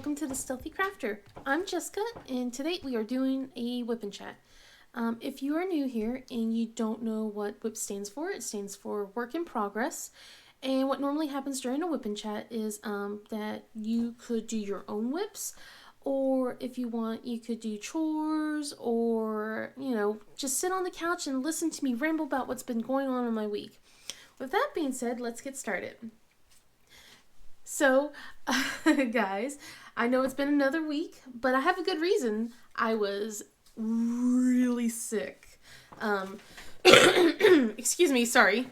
welcome to the Stealthy Crafter. I'm Jessica, and today we are doing a Wip Chat. If you are new here and you don't know what Wip stands for, it stands for Work in Progress. And what normally happens during a Wip Chat is that you could do your own whips, or if you want, you could do chores, or, just sit on the couch and listen to me ramble about what's been going on in my week. With that being said, let's get started. So, guys, I know it's been another week, but I have a good reason. I was really sick. Excuse me, sorry,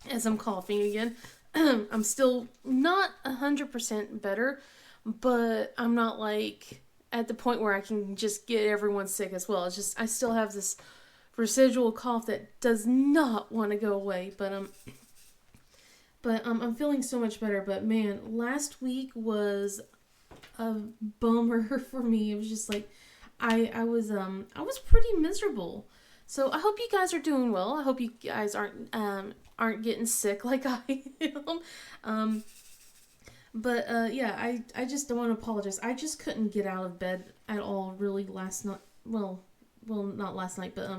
as I'm coughing again. I'm still not 100% better, but I'm not like at the point where I can just get everyone sick as well. It's just, I still have this residual cough that does not want to go away, but I'm feeling so much better. But man, last week was a bummer for me. It was just like I was pretty miserable. So I hope you guys are doing well. I hope you guys aren't getting sick like I am. Yeah, I just don't want to apologize. I just couldn't get out of bed at all really last night. Well, not last night, but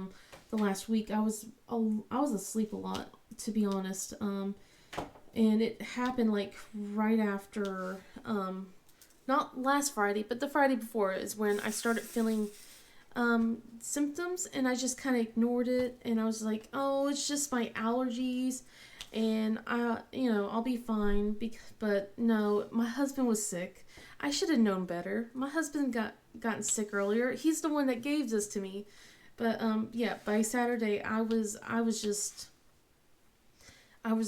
the last week I was asleep a lot, to be honest. And it happened like right after, not last Friday, but the Friday before is when I started feeling symptoms, and I just kind of ignored it, and I was like, oh, it's just my allergies, and I'll be fine. But no, my husband was sick. I should have known better. My husband gotten sick earlier. He's the one that gave this to me. But yeah, by Saturday I was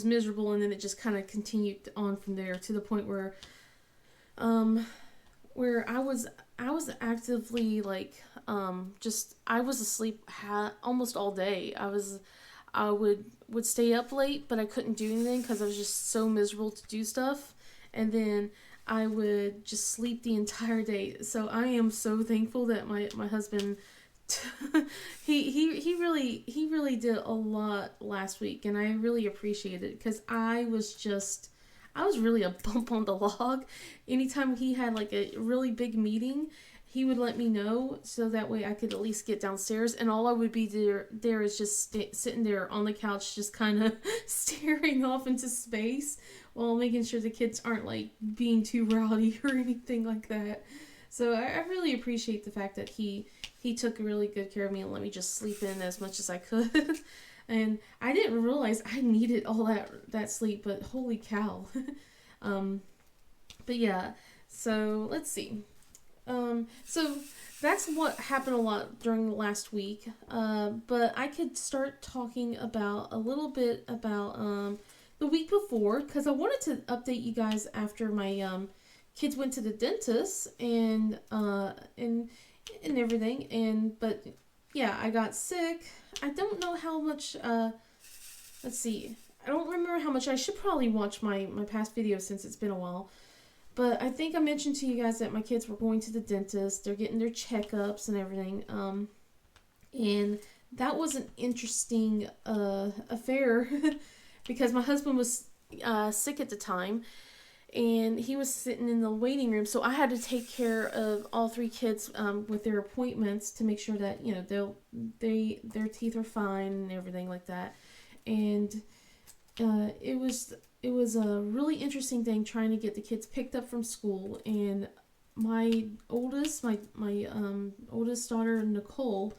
miserable, and then it just kind of continued on from there to the point where I was actively like I was asleep almost all day. I would stay up late, but I couldn't do anything because I was just so miserable to do stuff, and then I would just sleep the entire day. So I am so thankful that my husband he really did a lot last week, and I really appreciate it because I was really a bump on the log. Anytime he had like a really big meeting, he would let me know so that way I could at least get downstairs, and all I would be there is just sitting there on the couch, just kind of staring off into space while making sure the kids aren't like being too rowdy or anything like that. So I really appreciate the fact that he took really good care of me and let me just sleep in as much as I could. And I didn't realize I needed all that sleep, but holy cow. But yeah, so let's see. So that's what happened a lot during the last week. But I could start talking a little bit about the week before, because I wanted to update you guys after my kids went to the dentist and everything, but yeah, I got sick. I don't know how much, let's see, I don't remember how much. I should probably watch my past videos since it's been a while, but I think I mentioned to you guys that my kids were going to the dentist. They're getting their checkups and everything, and that was an interesting affair because my husband was sick at the time, and he was sitting in the waiting room, so I had to take care of all three kids with their appointments to make sure that their teeth are fine and everything like that. And it was a really interesting thing trying to get the kids picked up from school. And my oldest daughter, Nicole,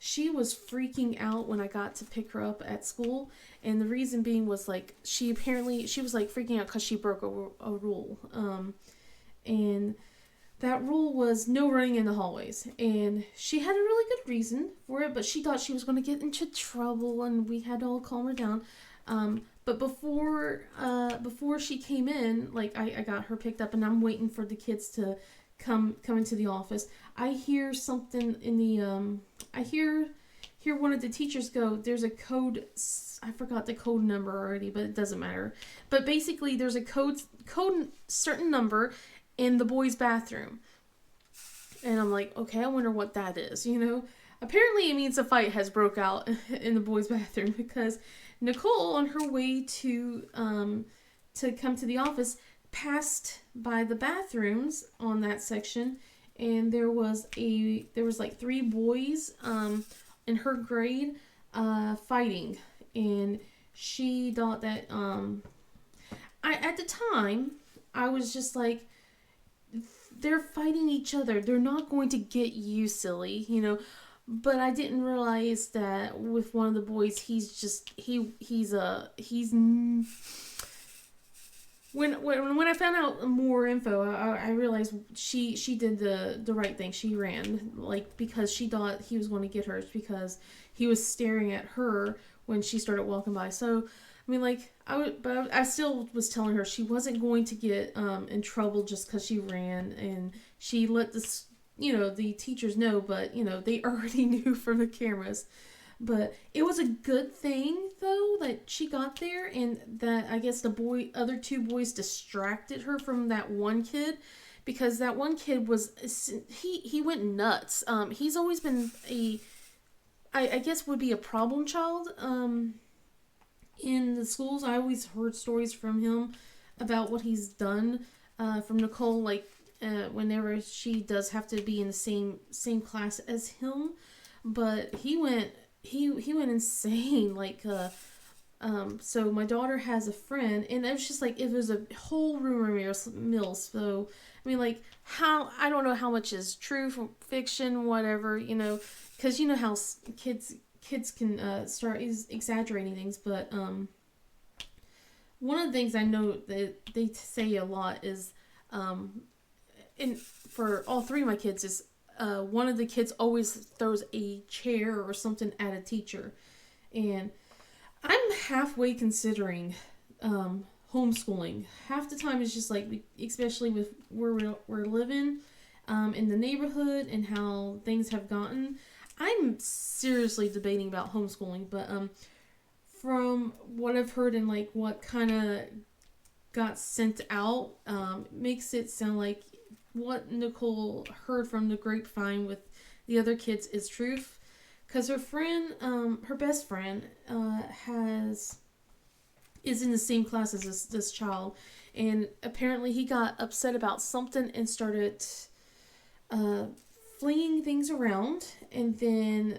she was freaking out when I got to pick her up at school, and the reason being was like she was like freaking out because she broke a rule, and that rule was no running in the hallways, and she had a really good reason for it, but she thought she was going to get into trouble, and we had to all calm her down. But before she came in, like I got her picked up, and I'm waiting for the kids to come into the office. I hear something in the I hear one of the teachers go, there's a code, I forgot the code number already, but it doesn't matter. But basically there's a code certain number in the boys' bathroom. And I'm like, okay, I wonder what that is, Apparently it means a fight has broke out in the boys' bathroom, because Nicole, on her way to come to the office, passed by the bathrooms on that section, and there was like 3 boys in her grade fighting, and she thought that I at the time I was just like, they're fighting each other. They're not going to get you, silly, you know. But I didn't realize that with one of the boys, he's when I found out more info, I realized she did the right thing. She ran, like, because she thought he was going to get her, because he was staring at her when she started walking by. So, I mean, like, I still was telling her she wasn't going to get in trouble just because she ran, and she let this, the teachers know, but, they already knew from the cameras. But it was a good thing, though, that she got there, and that I guess the other 2 boys distracted her from that one kid, because that one kid he went nuts. He's always been I guess would be a problem child in the schools. I always heard stories from him about what he's done, from Nicole, like whenever she does have to be in the same class as him. But he went insane, like so my daughter has a friend, and it was just like, it was a whole rumor mill. So I mean, like, how, I don't know how much is true from fiction, whatever, because how kids can start exaggerating things. But one of the things I know that they say a lot is and for all 3 of my kids is, one of the kids always throws a chair or something at a teacher. And I'm halfway considering homeschooling. Half the time it's just like, especially with where we're living in the neighborhood and how things have gotten, I'm seriously debating about homeschooling. But from what I've heard and like what kind of got sent out, makes it sound like what Nicole heard from the grapevine with the other kids is truth, because her friend, her best friend, is in the same class as this child, and apparently he got upset about something and started flinging things around, and then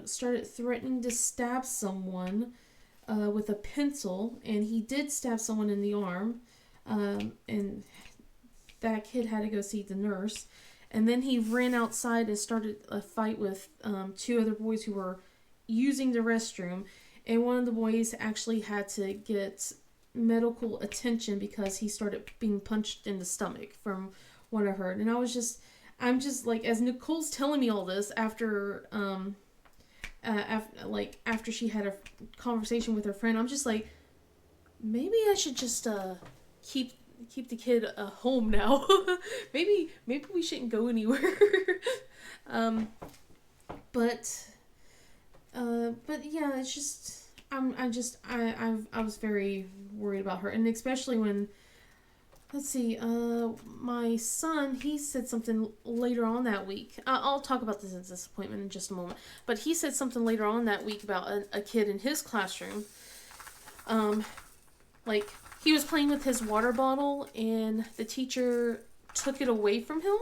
started threatening to stab someone with a pencil, and he did stab someone in the arm, and that kid had to go see the nurse. And then he ran outside and started a fight with 2 other boys who were using the restroom. And one of the boys actually had to get medical attention because he started being punched in the stomach, from what I heard. And I'm just like, as Nicole's telling me all this after she had a conversation with her friend, I'm just like, maybe I should just keep the kid home now. maybe we shouldn't go anywhere. But yeah, it's just I was very worried about her, and especially when, let's see, my son, he said something later on that week. I'll talk about this disappointment in just a moment. But he said something later on that week about a kid in his classroom. Like, he was playing with his water bottle, and the teacher took it away from him.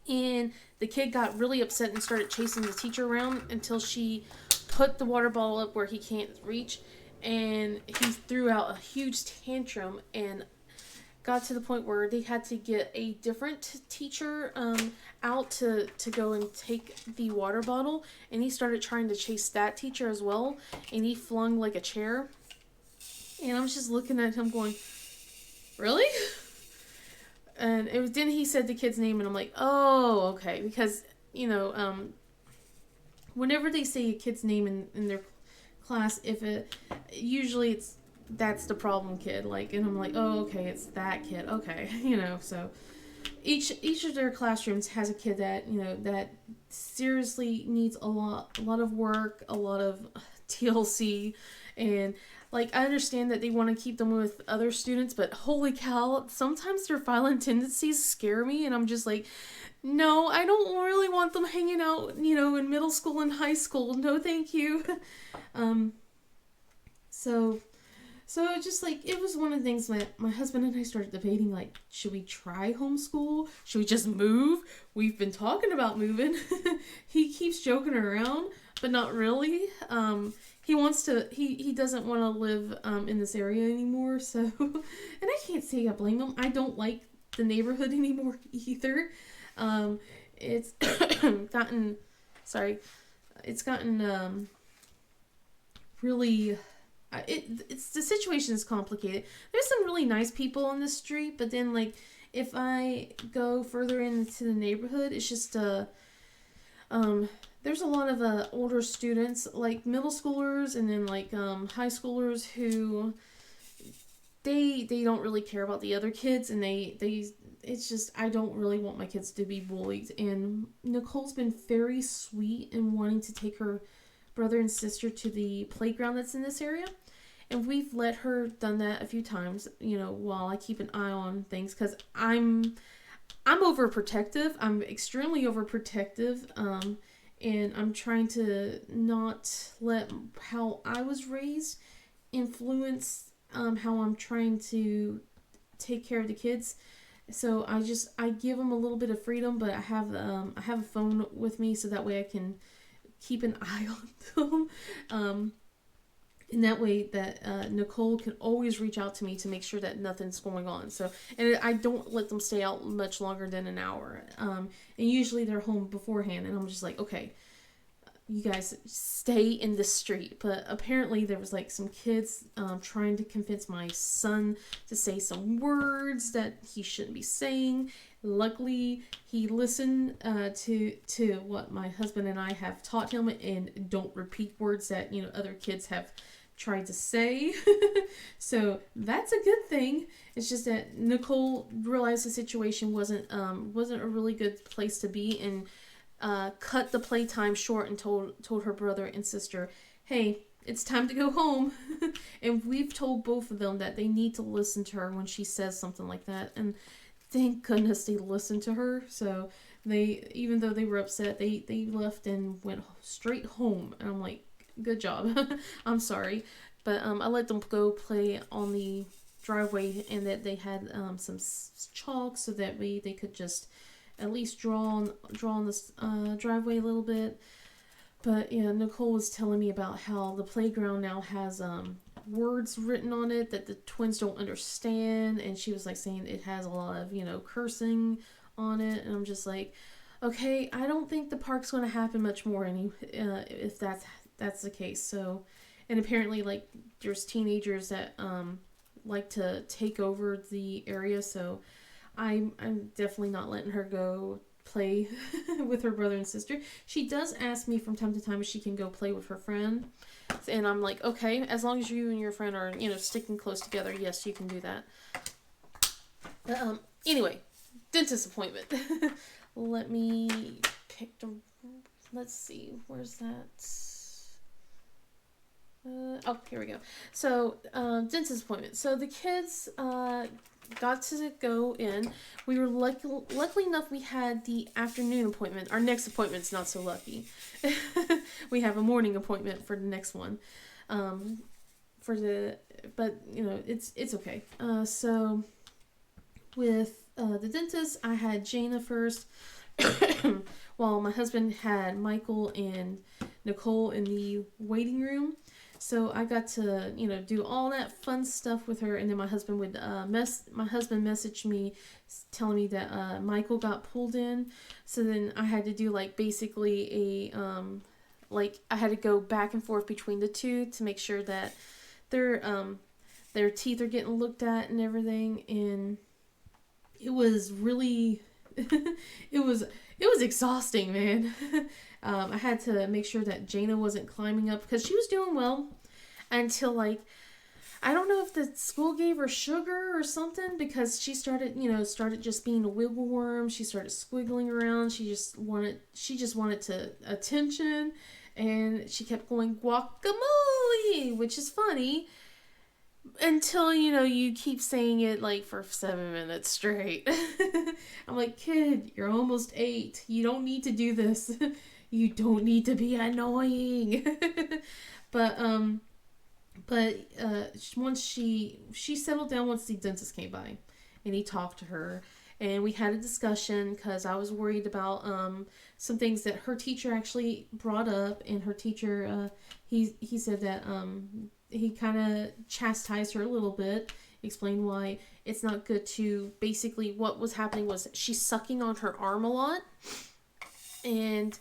And the kid got really upset and started chasing the teacher around until she put the water bottle up where he can't reach. And he threw out a huge tantrum and got to the point where they had to get a different teacher out to go and take the water bottle. And he started trying to chase that teacher as well. And he flung like a chair. And I was just looking at him going, really? And then he said the kid's name, and I'm like, oh, okay. Because, whenever they say a kid's name in their class, usually that's the problem kid. Like, and I'm like, oh, okay, it's that kid. Okay, so each of their classrooms has a kid that, that seriously needs a lot of work, a lot of TLC, and like, I understand that they want to keep them with other students, but holy cow, sometimes their violent tendencies scare me, and I'm just like, no, I don't really want them hanging out, in middle school and high school. No, thank you. So So just like, it was one of the things that my husband and I started debating, like, should we try homeschool? Should we just move? We've been talking about moving. He keeps joking around, but not really. He doesn't want to live in this area anymore, so, and I can't say I blame him. I don't like the neighborhood anymore either. It's gotten, sorry, it's gotten really, it's the situation is complicated. There's some really nice people on this street, but then like if I go further into the neighborhood, it's just there's a lot of older students, like middle schoolers and then like high schoolers who they don't really care about the other kids, and they it's just, I don't really want my kids to be bullied. And Nicole's been very sweet in wanting to take her brother and sister to the playground that's in this area. And we've let her done that a few times, you know, while I keep an eye on things, because I'm overprotective. I'm extremely overprotective. And I'm trying to not let how I was raised influence how I'm trying to take care of the kids. So I give them a little bit of freedom, but I have a phone with me so that way I can keep an eye on them. In that way that Nicole can always reach out to me to make sure that nothing's going on. So, and I don't let them stay out much longer than an hour. And usually they're home beforehand, and I'm just like, okay, you guys stay in the street. But apparently there was like some kids trying to convince my son to say some words that he shouldn't be saying. Luckily, he listened to what my husband and I have taught him, and don't repeat words that, you know, other kids have tried to say. So that's a good thing. It's just that Nicole realized the situation wasn't a really good place to be, and cut the playtime short and told her brother and sister, hey, it's time to go home. And we've told both of them that they need to listen to her when she says something like that, and thank goodness they listened to her. So they, even though they were upset, they left and went straight home. And I'm like, good job. I'm sorry. But I let them go play on the driveway, and that they had some chalk so that way they could just at least draw on this driveway a little bit. But yeah, Nicole was telling me about how the playground now has words written on it that the twins don't understand, and she was like saying it has a lot of, you know, cursing on it, and I'm just like, okay, I don't think the park's going to happen much more if that's the case. So, and apparently like there's teenagers that like to take over the area, so I'm definitely not letting her go play with her brother and sister. She does ask me from time to time if she can go play with her friend, and I'm like, okay, as long as you and your friend are, you know, sticking close together, yes, you can do that. But, anyway, dentist appointment. Let me pick the, let's see, where's that? Oh, here we go. So, dentist appointment. So the kids got to go in. We were luckily enough we had the afternoon appointment. Our next appointment's not so lucky. We have a morning appointment for the next one. But you know, it's okay. So with the dentist, I had Jana first, while my husband had Michael and Nicole in the waiting room. So I got to, you know, do all that fun stuff with her, and then my husband would messaged me telling me that Michael got pulled in. So then I had to do like basically like I had to go back and forth between the two to make sure that their teeth are getting looked at and everything. And it was really it was exhausting, man. I had to make sure that Jana wasn't climbing up, because she was doing well until like, I don't know if the school gave her sugar or something, because she started just being a wiggle worm. She started squiggling around. She just wanted to attention, and she kept going guacamole, which is funny, until, you know, you keep saying it like for 7 minutes straight. I'm like, kid, you're almost 8. You don't need to do this. You don't need to be annoying. But But once she settled down once the dentist came by, and he talked to her, and we had a discussion because I was worried about some things that her teacher actually brought up, and her teacher he said that he kind of chastised her a little bit, explained why it's not good to, basically what was happening was she's sucking on her arm a lot, and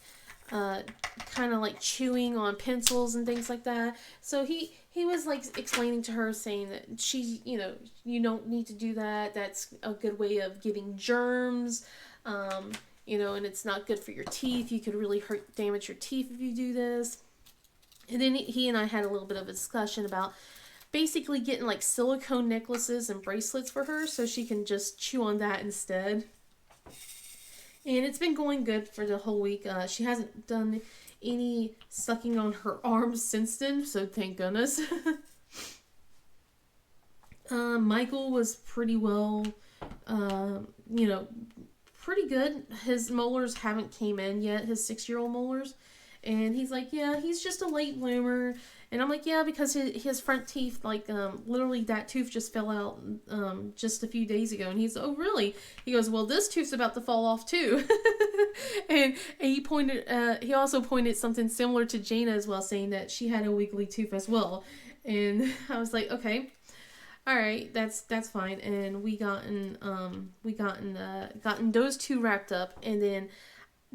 kind of like chewing on pencils and things like that. So he was like explaining to her, saying that she, you don't need to do that. That's a good way of getting germs, and it's not good for your teeth. You could really damage your teeth if you do this. And then he and I had a little bit of a discussion about basically getting like silicone necklaces and bracelets for her so she can just chew on that instead. And it's been going good for the whole week. She hasn't done any sucking on her arms since then, so thank goodness. Michael was pretty well, pretty good. His molars haven't came in yet, his 6-year-old molars. And he's like, yeah, he's just a late bloomer. And I'm like, yeah, because his front teeth, like, literally that tooth just fell out just a few days ago. And he's, oh, really? He goes, well, this tooth's about to fall off, too. and he also pointed something similar to Jaina as well, saying that she had a wiggly tooth as well. And I was like, okay, all right, that's fine. And we gotten those two wrapped up, and then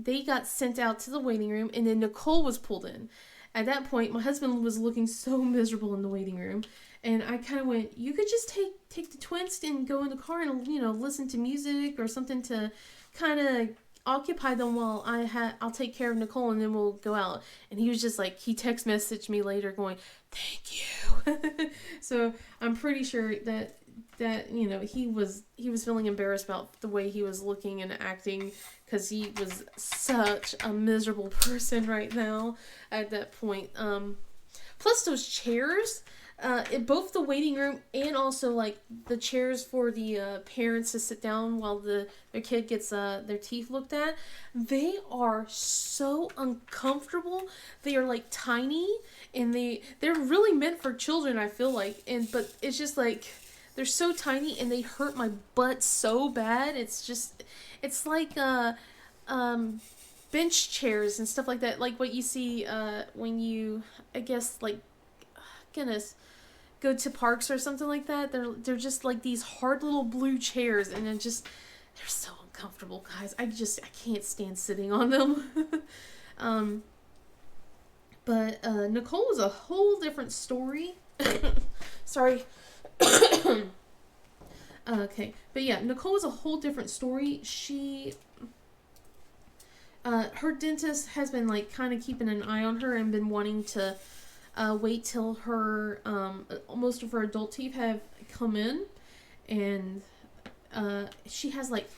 they got sent out to the waiting room, and then Nicole was pulled in. At that point, my husband was looking so miserable in the waiting room, and I kind of went, you could just take the twins and go in the car and, listen to music or something to kind of occupy them while I'll take care of Nicole, and then we'll go out. And he was just like, he text messaged me later going, thank you. So I'm pretty sure that he was feeling embarrassed about the way he was looking and acting, because he was such a miserable person right now at that point. Plus those chairs, in both the waiting room and also like the chairs for the parents to sit down while their kid gets their teeth looked at, they are so uncomfortable. They are like tiny, and they're really meant for children, I feel like, but it's just like, they're so tiny and they hurt my butt so bad. It's like bench chairs and stuff like that, like what you see when you, I guess, like, goodness, go to parks or something like that. They're just like these hard little blue chairs, and they're so uncomfortable, guys. I can't stand sitting on them. But Nicole was a whole different story. Sorry. Okay, but yeah, Nicole was a whole different story. She, her dentist has been like kind of keeping an eye on her and been wanting to wait till her most of her adult teeth have come in, and she has like,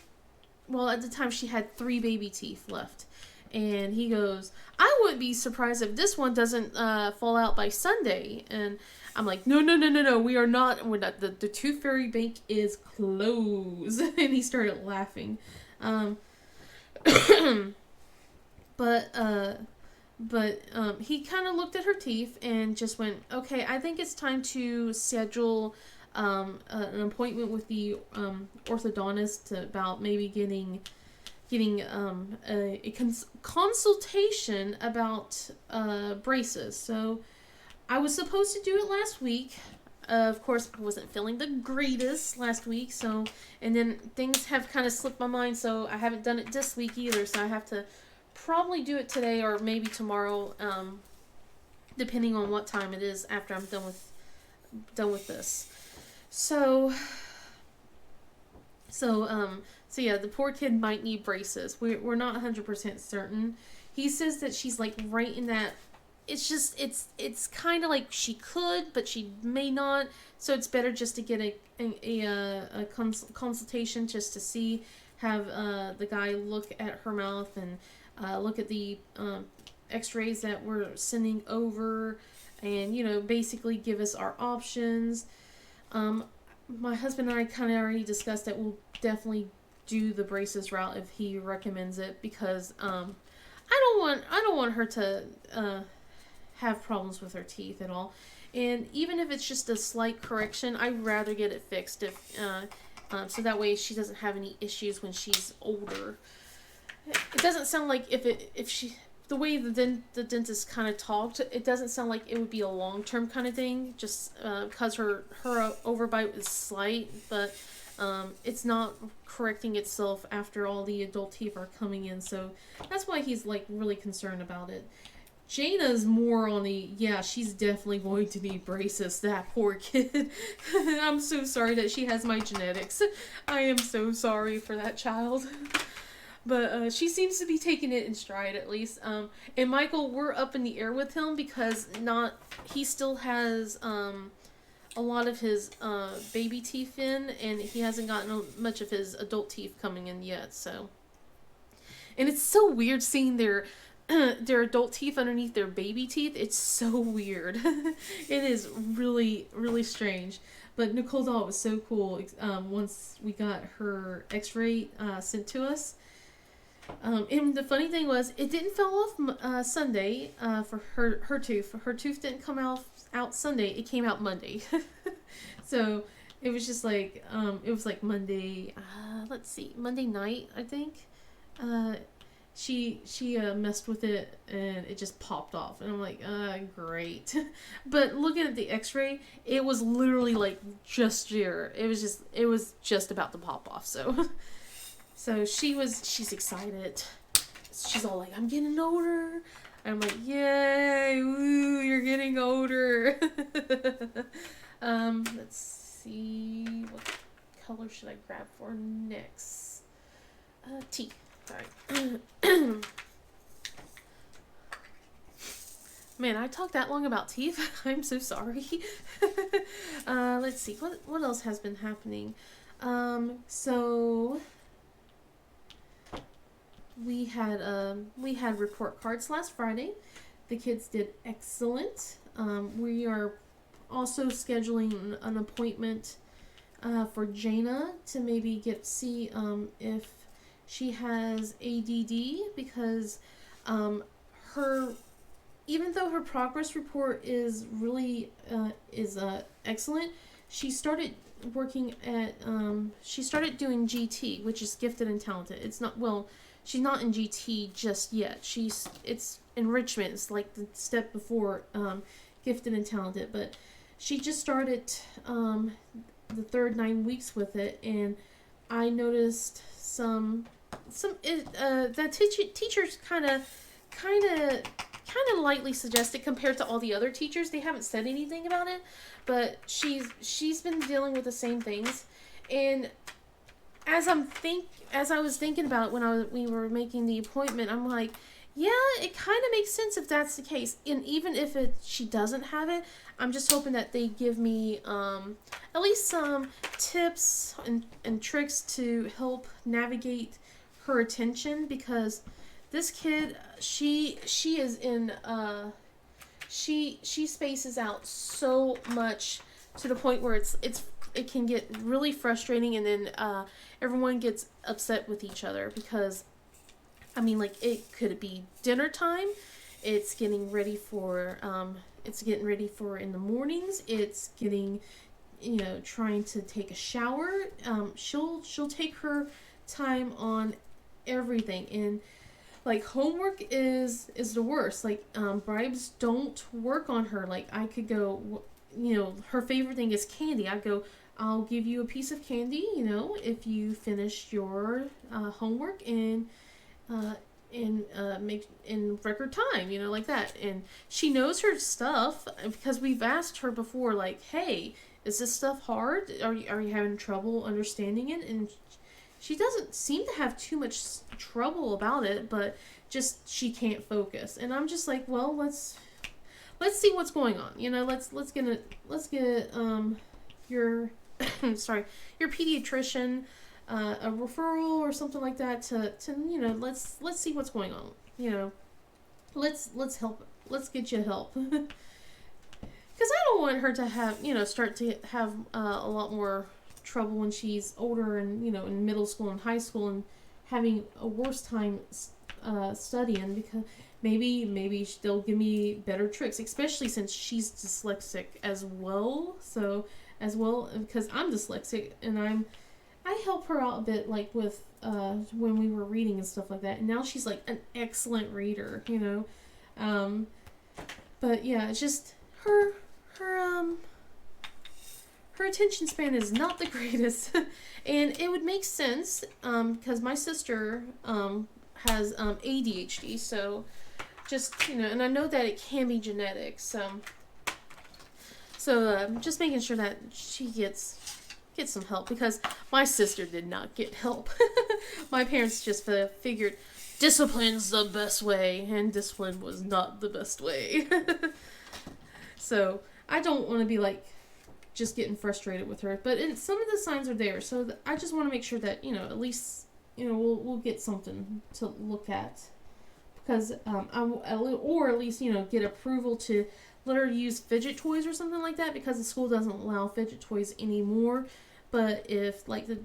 well, at the time she had 3 baby teeth left. And he goes, I wouldn't be surprised if this one doesn't fall out by Sunday. And I'm like, no, we are not. The Tooth Fairy Bank is closed. And he started laughing. But he kind of looked at her teeth and just went, okay, I think it's time to schedule an appointment with the orthodontist about maybe getting a consultation about braces. So I was supposed to do it last week. Of course, I wasn't feeling the greatest last week, so, and then things have kind of slipped my mind, so I haven't done it this week either, so I have to probably do it today or maybe tomorrow, depending on what time it is after I'm done with this. So yeah, the poor kid might need braces. We're not 100% certain. He says that she's like right in that. It's kind of like she could, but she may not. So it's better just to get a consultation just to see, have the guy look at her mouth and look at the X-rays that we're sending over, and basically give us our options. My husband and I kind of already discussed that we'll definitely do the braces route if he recommends it, because I don't want her to have problems with her teeth at all. And even if it's just a slight correction, I'd rather get it fixed if so that way she doesn't have any issues when she's older. It doesn't sound like if she the way the dentist kind of talked, it doesn't sound like it would be a long-term kind of thing, just because her overbite is slight, but it's not correcting itself after all the adult teeth are coming in, so that's why he's like really concerned about it. Jaina's more on the, yeah, she's definitely going to need braces, that poor kid. I'm so sorry that she has my genetics. I am so sorry for that child. But she seems to be taking it in stride, at least. And Michael, we're up in the air with him because he still has a lot of his baby teeth in, and he hasn't gotten much of his adult teeth coming in yet. So, and it's so weird seeing their adult teeth underneath their baby teeth. It's so weird. It is really, really strange. But Nicole Doll was so cool. Once we got her X-ray sent to us. And the funny thing was, it didn't fall off Sunday for her tooth. Her tooth didn't come out Sunday. It came out Monday. So it was just like it was like Monday. Let's see, Monday night, I think. She messed with it and it just popped off, and I'm like, great. But looking at the X-ray, it was literally like just here. It was just about to pop off. So. So she's excited. She's all like, I'm getting older. I'm like, yay, woo, you're getting older. Let's see, what color should I grab for next? T. Sorry. Man, I talked that long about teeth. I'm so sorry. Let's see, what else has been happening? So we had report cards last Friday. The kids did excellent. We are also scheduling an appointment for Jaina to maybe see if she has ADD, because even though her progress report is really excellent, she started working at she started doing GT, which is gifted and talented. It's not, well, she's not in GT just yet. It's enrichment. It's like the step before gifted and talented. But she just started the third 9 weeks with it, and I noticed that teachers kind of lightly suggested compared to all the other teachers. They haven't said anything about it, but she's been dealing with the same things. And as I was thinking about it when we were making the appointment, I'm like, yeah, it kind of makes sense if that's the case. And even if she doesn't have it, I'm just hoping that they give me at least some tips and tricks to help navigate her attention, because this kid, she is in she spaces out so much to the point where it can get really frustrating, and then everyone gets upset with each other, because I mean, like, it could be dinner time, it's getting ready for in the mornings, it's getting, trying to take a shower. She'll take her time on everything, and like, homework is the worst. Like, bribes don't work on her. Like, I could go, her favorite thing is candy. I go, I'll give you a piece of candy, if you finish your homework in record time, like that. And she knows her stuff, because we've asked her before, like, hey, is this stuff hard? Are you having trouble understanding it? And she doesn't seem to have too much trouble about it, but just she can't focus. And I'm just like, well, let's see what's going on. Let's get your your pediatrician a referral or something like that to let's see what's going on. Let's help. Let's get you help. Because I don't want her to have start to have a lot more trouble when she's older, and in middle school and high school, and having a worse time studying, maybe they'll give me better tricks, especially since she's dyslexic as well. So as well, because I'm dyslexic and I help her out a bit, like with when we were reading and stuff like that. And now she's like an excellent reader, you know. But yeah, it's just her her attention span is not the greatest, and it would make sense because my sister has ADHD, so just, you know, and I know that it can be genetic, so just making sure that she gets some help, because my sister did not get help. My parents just figured discipline's the best way, and discipline was not the best way. So I don't want to be like just getting frustrated with her, but some of the signs are there, so I just want to make sure that, you know, at least, you know, we'll get something to look at, because or at least, you know, get approval to let her use fidget toys or something like that, because the school doesn't allow fidget toys anymore. But if, like, the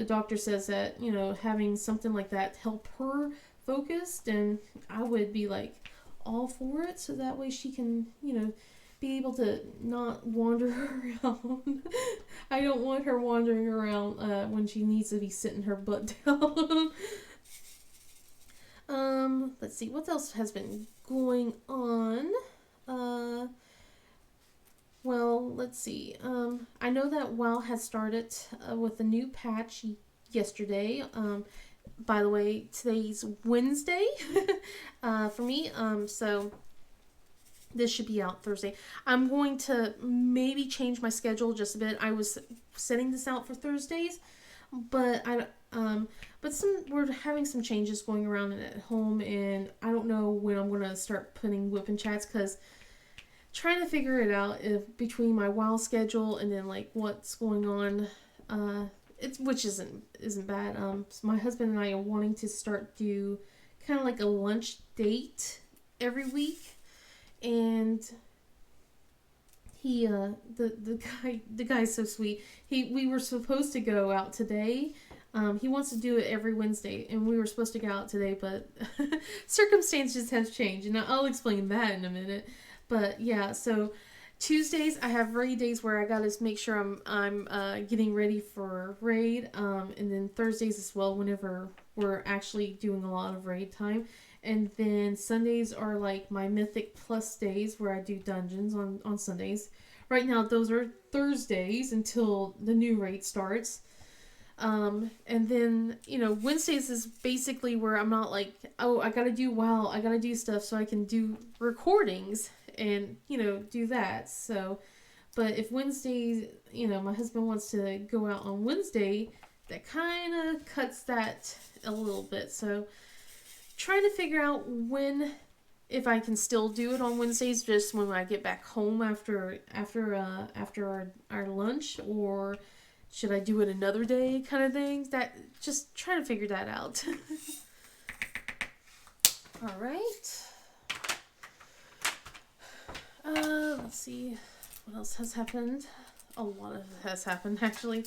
doctor says that, you know, having something like that help her focus, then I would be like all for it, so that way she can, you know, be able to not wander around. I don't want her wandering around when she needs to be sitting her butt down. Let's see, what else has been going on? Well, let's see. I know that WoW has started with a new patch yesterday. By the way, today's Wednesday for me. So this should be out Thursday. I'm going to maybe change my schedule just a bit. I was setting this out for Thursdays, but we're having some changes going around at home, and I don't know when I'm gonna start putting Wip Chats, because trying to figure it out between my WoW schedule and then like what's going on, which isn't bad. So my husband and I are wanting to do kind of like a lunch date every week, and he the guy's so sweet. We were supposed to go out today. He wants to do it every Wednesday, and we were supposed to go out today, but circumstances have changed, and I'll explain that in a minute. But yeah, so Tuesdays I have raid days where I gotta make sure I'm getting ready for raid, and then Thursdays as well, whenever we're actually doing a lot of raid time, and then Sundays are like my Mythic Plus days where I do dungeons on Sundays. Right now those are Thursdays until the new raid starts. And then, you know, Wednesdays is basically where I'm not like, oh, I gotta do stuff so I can do recordings and, you know, do that. So, but if Wednesdays, you know, my husband wants to go out on Wednesday, that kind of cuts that a little bit. So, trying to figure out if I can still do it on Wednesdays, just when I get back home after our lunch, or should I do it another day, kind of thing. That, just trying to figure that out. All right. Let's see what else has happened. A lot of it has happened, actually.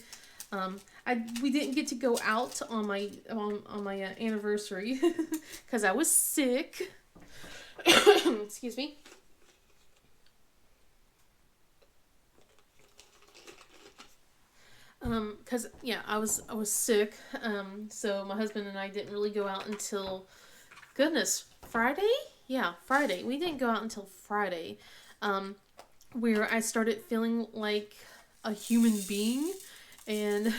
We didn't get to go out on my anniversary because I was sick. Excuse me. Cause yeah, I was sick. So my husband and I didn't really go out until, goodness, Friday? Yeah, Friday. We didn't go out until Friday. Where I started feeling like a human being, and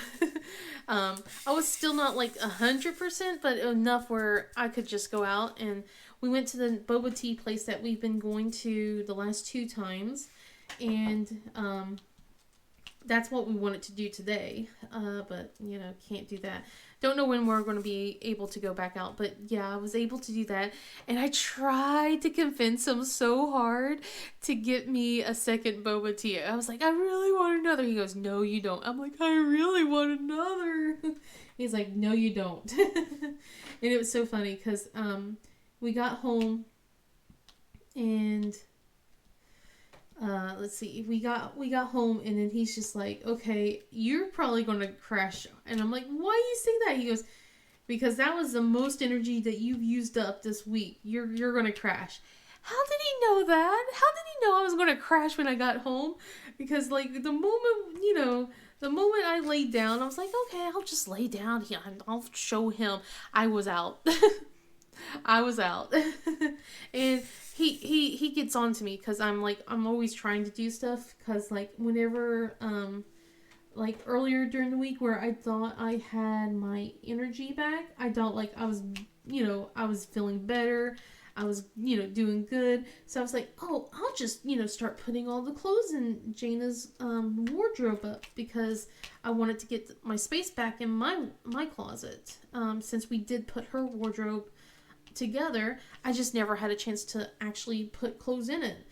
I was still not like 100%, but enough where I could just go out. And we went to the boba tea place that we've been going to the last 2 times, and that's what we wanted to do today, but, you know, can't do that. Don't know when we're going to be able to go back out, but yeah, I was able to do that, and I tried to convince him so hard to get me a second boba tea. I was like, I really want another. He goes, no, you don't. I'm like, I really want another. He's like, no, you don't. And it was so funny, because we got home, and let's see, we got home, and then he's just like, okay, you're probably gonna crash. And I'm like, why do you say that? He goes, because that was the most energy that you've used up this week. You're gonna crash. How did he know that? How did he know I was gonna crash when I got home? Because like the moment I laid down, I was like, okay, I'll just lay down here. I'll show him I was out. I was out. And he gets on to me because I'm always trying to do stuff, because like whenever like earlier during the week where I thought I had my energy back, I thought like I was feeling better. I was, doing good. So I was like, oh, I'll just, start putting all the clothes in Jaina's wardrobe up, because I wanted to get my space back in my closet. Since we did put her wardrobe together, I just never had a chance to actually put clothes in it.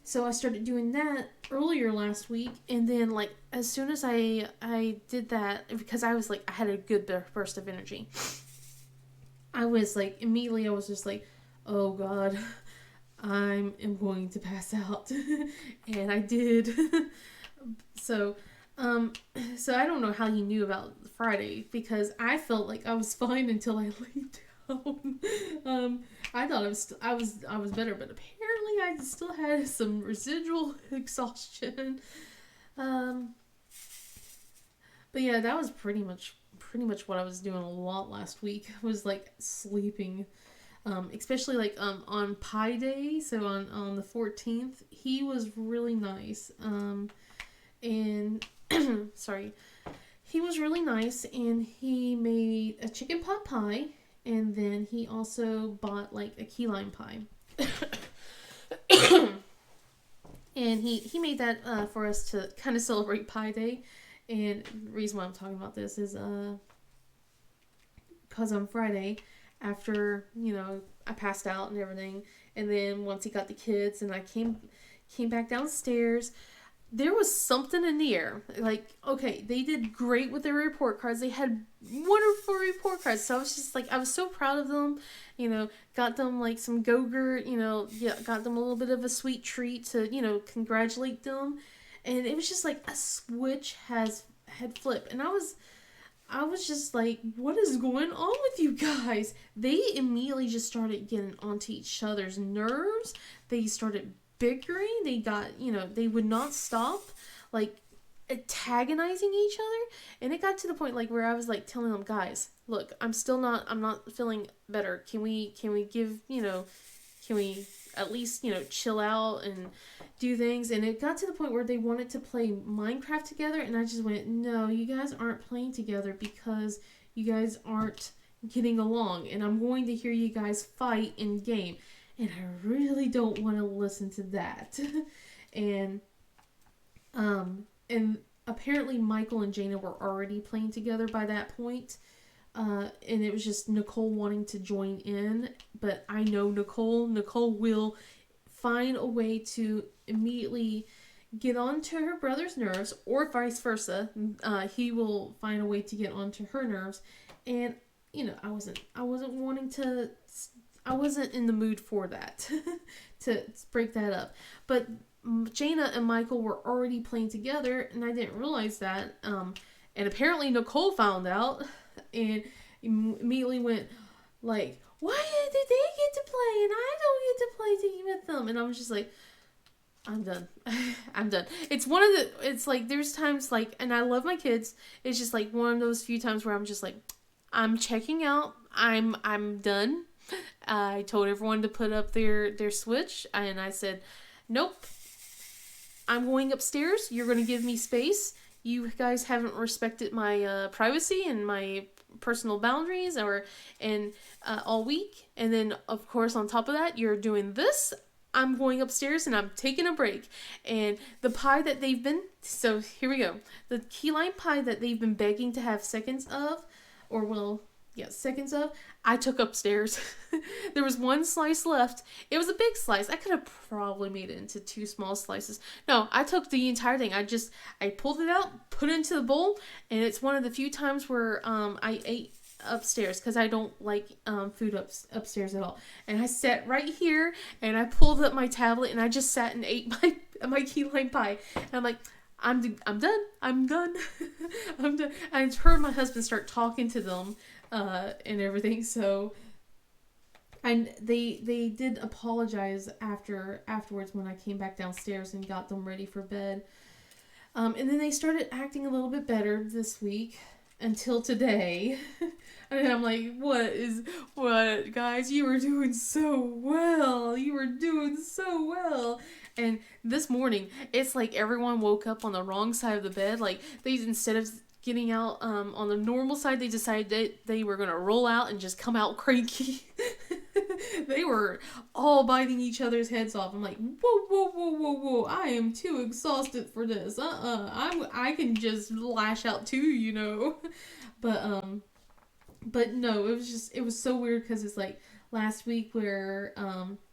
So I started doing that earlier last week, and then like as soon as I did that, because I was like, I had a good burst of energy, I was like, immediately I was just like, oh God, I am going to pass out. And I did. So I don't know how he knew about Friday, because I felt like I was fine until I laid down. I thought I was better, but apparently I still had some residual exhaustion. But yeah, that was pretty much what I was doing a lot last week. I was like sleeping. Especially like on Pi Day, so on the 14th, he was really nice. And sorry, he was really nice, and he made a chicken pot pie, and then he also bought like a key lime pie. And he made that for us to kind of celebrate Pi Day. And the reason why I'm talking about this is because on Friday, after, I passed out and everything, and then once he got the kids and I came back downstairs, there was something in the air. Like, okay, they did great with their report cards. They had wonderful report cards. So I was just like, I was so proud of them. Got them like some Go-Gurt, got them a little bit of a sweet treat to, congratulate them. And it was just like a switch had flipped. And I was just like, what is going on with you guys? They immediately just started getting onto each other's nerves. They started bickering. They got, they would not stop, like, antagonizing each other. And it got to the point, like, where I was, like, telling them, guys, look, I'm not feeling better. Can we give, can we at least, chill out and do things? And it got to the point where they wanted to play Minecraft together, and I just went, no, you guys aren't playing together because you guys aren't getting along, and I'm going to hear you guys fight in game, and I really don't want to listen to that. And apparently Michael and Jaina were already playing together by that point. And it was just Nicole wanting to join in, but I know Nicole will find a way to immediately get onto her brother's nerves, or vice versa. He will find a way to get onto her nerves, and I wasn't in the mood for that to break that up. But Jaina and Michael were already playing together, and I didn't realize that. And apparently Nicole found out, and immediately went like, why did they get to play and I don't get to play with them? And I was just like, I'm done. I'm done. It's like, there's times like, and I love my kids. It's just like one of those few times where I'm just like, I'm checking out. I'm done. I told everyone to put up their Switch, and I said, nope. I'm going upstairs. You're going to give me space. You guys haven't respected my privacy and my personal boundaries all week. And then, of course, on top of that, you're doing this. I'm going upstairs and I'm taking a break. And the pie that so here we go. The key lime pie that they've been begging to have seconds of, I took upstairs. There was one slice left. It was a big slice. I could have probably made it into 2 small slices. No, I took the entire thing. I pulled it out, put it into the bowl, and it's one of the few times where I ate upstairs, because I don't like food upstairs at all. And I sat right here, and I pulled up my tablet, and I just sat and ate my key lime pie. And I'm like, I'm done. I'm done. I'm done. I heard my husband start talking to them and everything. So, and they did apologize afterwards when I came back downstairs and got them ready for bed. And then they started acting a little bit better this week until today. And I'm like, what, guys? You were doing so well. You were doing so well. And this morning, it's like everyone woke up on the wrong side of the bed. Like, they, instead of getting out on the normal side, they decided that they were going to roll out and just come out cranky. They were all biting each other's heads off. I'm like, whoa, whoa, whoa, whoa, whoa! I am too exhausted for this. I can just lash out too, you know. But no, it was so weird because it's like last week where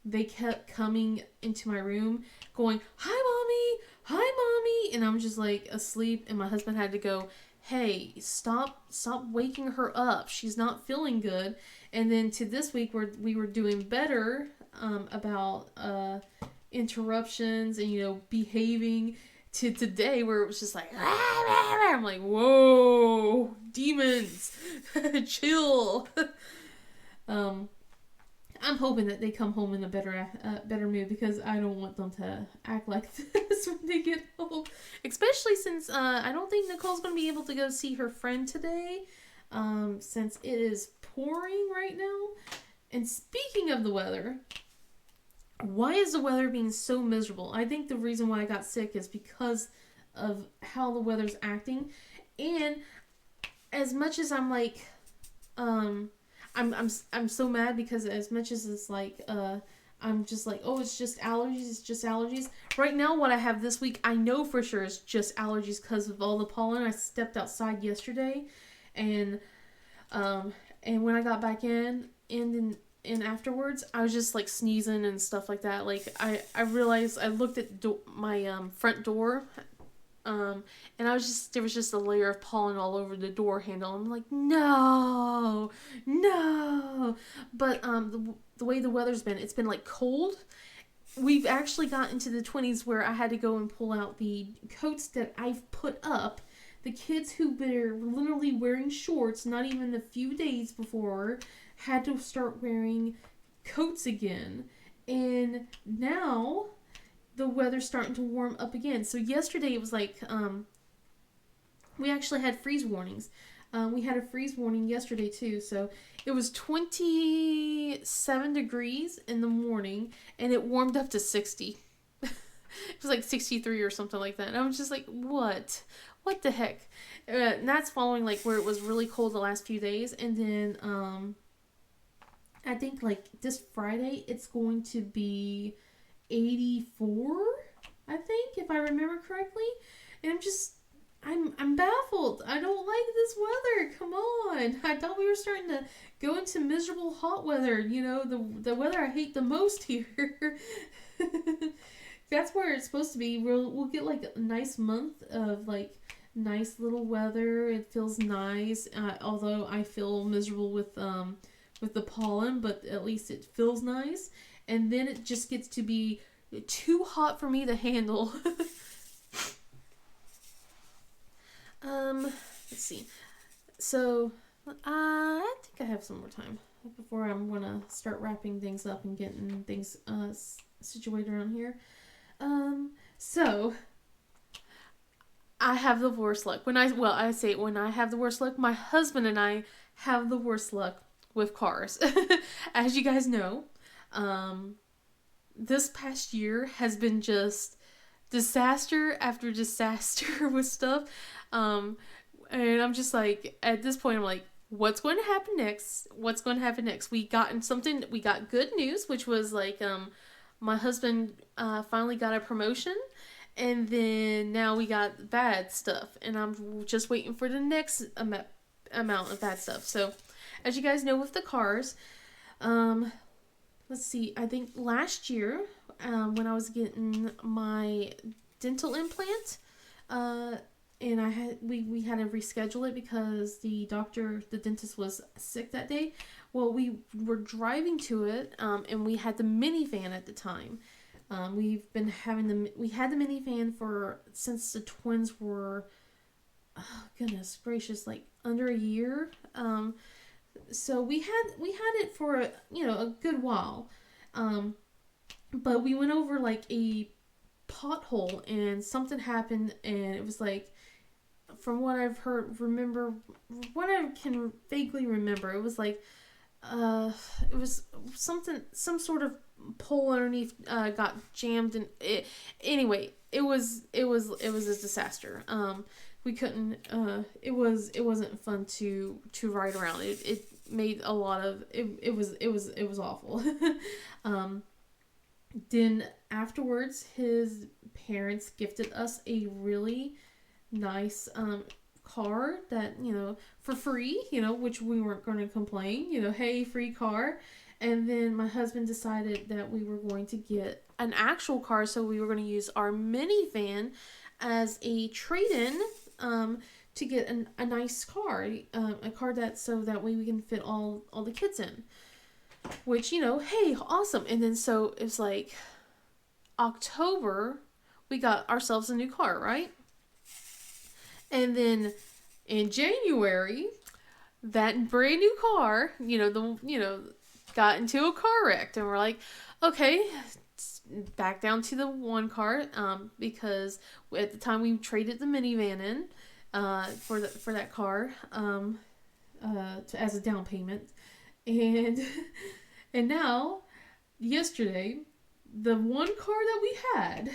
they kept coming into my room, going, "Hi, mommy," and I'm just like asleep, and my husband had to go, "Hey, stop waking her up. She's not feeling good." And then to this week where we were doing better about interruptions and, you know, behaving, to today where it was just like, I'm like, whoa, demons, chill. I'm hoping that they come home in a better mood, because I don't want them to act like this when they get home. Especially since I don't think Nicole's going to be able to go see her friend today, since it is pouring right now. And speaking of the weather, why is the weather being so miserable? I think the reason why I got sick is because of how the weather's acting. And as much as I'm like, I'm so mad, because as much as it's like, I'm just like, oh, it's just allergies. Right now, what I have this week, I know for sure is just allergies because of all the pollen. I stepped outside yesterday, and when I got back in afterwards, I was just like sneezing and stuff like that. Like I realized, I looked at my front door, and there was just a layer of pollen all over the door handle. I'm like, no. But the way the weather's been, it's been like cold. We've actually got into the 20s where I had to go and pull out the coats that I've put up. The kids who were literally wearing shorts not even a few days before had to start wearing coats again. And now the weather's starting to warm up again. So yesterday it was like, we actually had freeze warnings. We had a freeze warning yesterday too. So it was 27 degrees in the morning, and it warmed up to 60. It was like 63 or something like that. And I was just like, what the heck? And that's following like where it was really cold the last few days. And then I think like this Friday it's going to be 84, I think, if I remember correctly. And I'm baffled. I don't like this weather. Come on. I thought we were starting to go into miserable hot weather. You know, the weather I hate the most here. That's where it's supposed to be. We'll get like a nice month of like nice little weather. It feels nice. Although I feel miserable with the pollen, but at least it feels nice. And then it just gets to be too hot for me to handle. Let's see. So, I think I have some more time before I'm gonna start wrapping things up and getting things situated around here. So I have the worst luck. When I have the worst luck, my husband and I have the worst luck with cars. As you guys know, this past year has been just disaster after disaster with stuff. And I'm just like, at this point, I'm like, what's going to happen next? We got good news, which was like, my husband finally got a promotion, and then now we got bad stuff, and I'm just waiting for the next amount of bad stuff. So, as you guys know with the cars, let's see, I think last year, when I was getting my dental implant, and we had to reschedule it because the dentist was sick that day. Well, we were driving to it, and we had the minivan at the time. We had the minivan since the twins were, oh, goodness gracious, like under a year. So we had it for a good while, but we went over like a pothole and something happened, and it was like, from what I've heard, what I can vaguely remember, it was like, it was some sort of pole underneath got jammed, and anyway, it was a disaster. We couldn't. It wasn't fun to ride around. It made a lot of it was awful. um, then afterwards, his parents gifted us a really nice car that, for free, which we weren't going to complain, hey, free car. And then my husband decided that we were going to get an actual car, so we were going to use our minivan as a trade-in, to get a nice car, a car so that way we can fit all the kids in, which, hey, awesome. And then so it's like October, we got ourselves a new car, right? And then in January, that brand new car, got into a car wreck, and we're like, okay, back down to the one car, because at the time we traded the minivan in, for that car, as a down payment, and and now, yesterday, the one car that we had,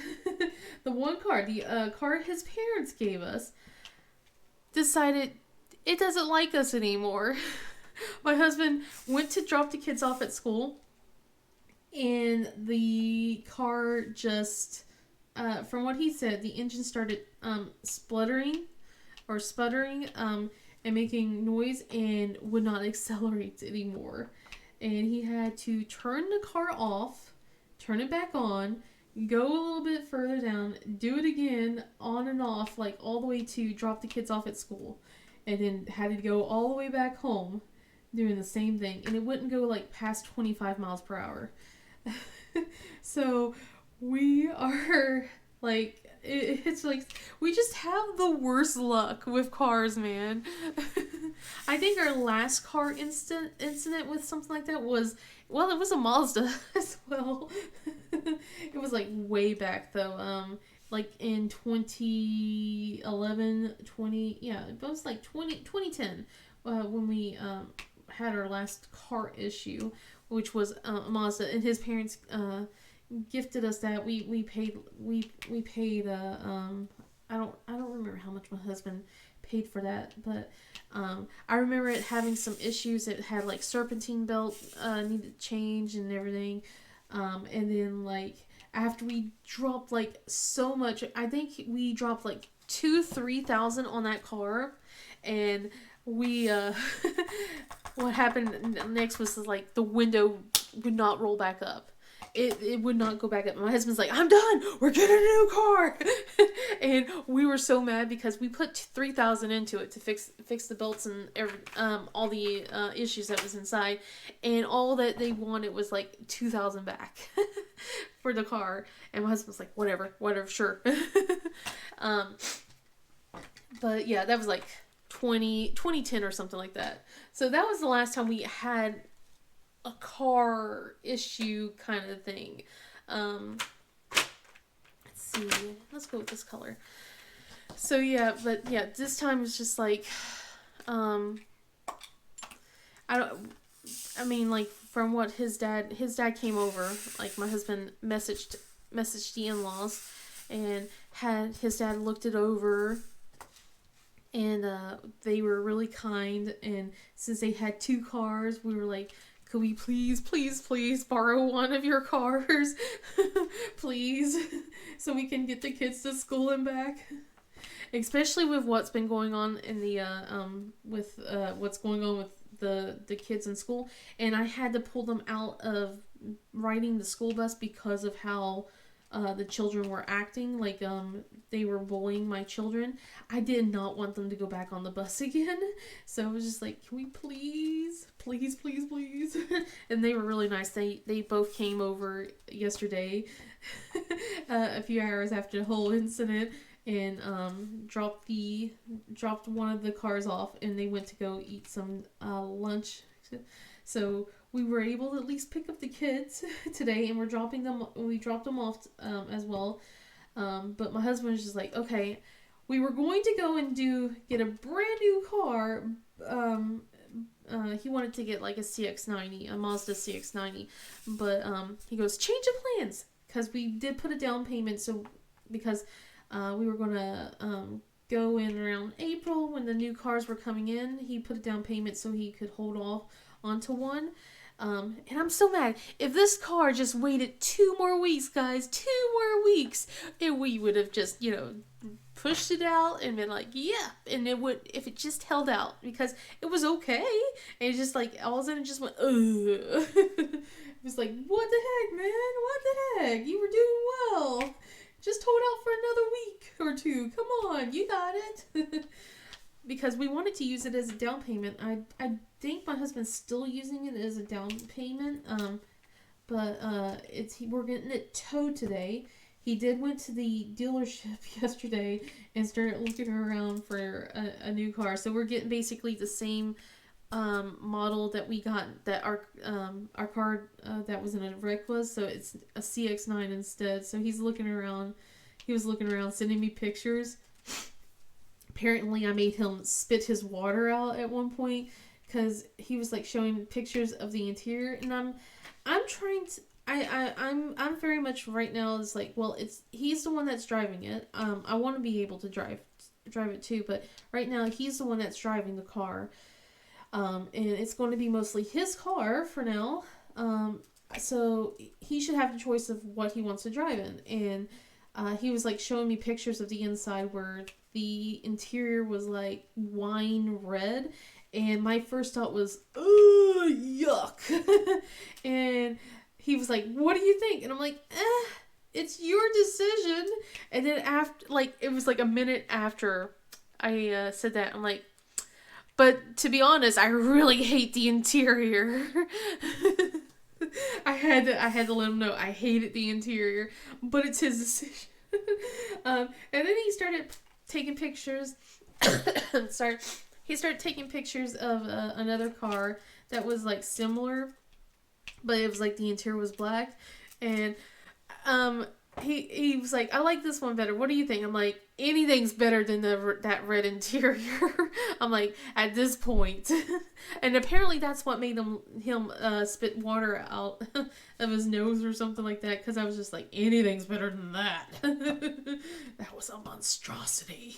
the car his parents gave us, decided it doesn't like us anymore. My husband went to drop the kids off at school, and the car just, from what he said, the engine started sputtering, and making noise, and would not accelerate anymore. And he had to turn the car off, turn it back on, go a little bit further down, do it again, on and off, like all the way to drop the kids off at school. And then had to go all the way back home doing the same thing. And it wouldn't go like past 25 miles per hour. So we are like, it's like, we just have the worst luck with cars, man. I think our last car incident with something like that was, well, it was a Mazda as well. It was like way back though. Like in 2011, it was like 2010, when we had our last car issue, which was a Mazda, and his parents gifted us that. We paid I don't remember how much my husband paid for that, but I remember it having some issues. It had like serpentine belt needed change and everything, and then like after we dropped like so much, I think we dropped like 3,000 on that car, and we what happened next was like the window would not roll back up. It would not go back up. My husband's like, I'm done. We're getting a new car. And we were so mad because we put 3,000 into it to fix the belts and all the issues that was inside. And all that they wanted was like 2,000 back for the car. And my husband's like, whatever, sure. But yeah, that was like 2010 or something like that. So that was the last time we had a car issue kind of thing. Let's see. Let's go with this color. So yeah, but yeah, this time it's just like, I mean, from what his dad came over, like my husband messaged the in-laws, and had his dad looked it over, and they were really kind, and since they had two cars, we were like, could we please borrow one of your cars? Please, so we can get the kids to school and back. Especially with what's been going on in the what's going on with the kids in school, and I had to pull them out of riding the school bus because of how the children were acting. Like they were bullying my children. I did not want them to go back on the bus again, so I was just like, can we please? And they were really nice. They both came over yesterday, a few hours after the whole incident, and dropped one of the cars off, and they went to go eat some lunch So we were able to at least pick up the kids today, and we dropped them off as well. But my husband was just like, okay, we were going to go and get a brand new car. He wanted to get like a CX-90, a Mazda CX-90, but he goes, change of plans, because we did put a down payment. So because we were gonna go in around April when the new cars were coming in, he put a down payment so he could hold off onto one. And I'm so mad. If this car just waited 2 more weeks, guys, 2 more weeks, and we would have just, pushed it out and been like, yeah, and it would, if it just held out, because it was okay. And it just like, all of a sudden it just went, ugh. It was like, what the heck, man? What the heck? You were doing well. Just hold out for another week or 2. Come on, you got it. Because we wanted to use it as a down payment. I think my husband's still using it as a down payment. But we're getting it towed today. He did went to the dealership yesterday and started looking around for a new car. So we're getting basically the same model that we got, that our car that was in a wreck was. So it's a CX-9 instead. So he's looking around. He was looking around, sending me pictures. Apparently I made him spit his water out at one point, because he was like showing pictures of the interior, and I'm trying to, I'm very much right now is like, well, he's the one that's driving it. I want to be able to drive it too, but right now he's the one that's driving the car. And it's going to be mostly his car for now. So he should have the choice of what he wants to drive in. And he was like showing me pictures of the inside where the interior was like wine red. And my first thought was, oh, yuck. And he was like, what do you think? And I'm like, it's your decision. And then after, like, it was like a minute after I said that, I'm like, but to be honest, I really hate the interior. I had to let him know I hated the interior, but it's his decision. And then he started taking pictures. Sorry. He started taking pictures of another car that was like similar, but it was like the interior was black. And he was like, I like this one better. What do you think? I'm like, anything's better than that red interior. I'm like, at this point. And apparently that's what made him spit water out of his nose or something like that, because I was just like, anything's better than that. That was a monstrosity.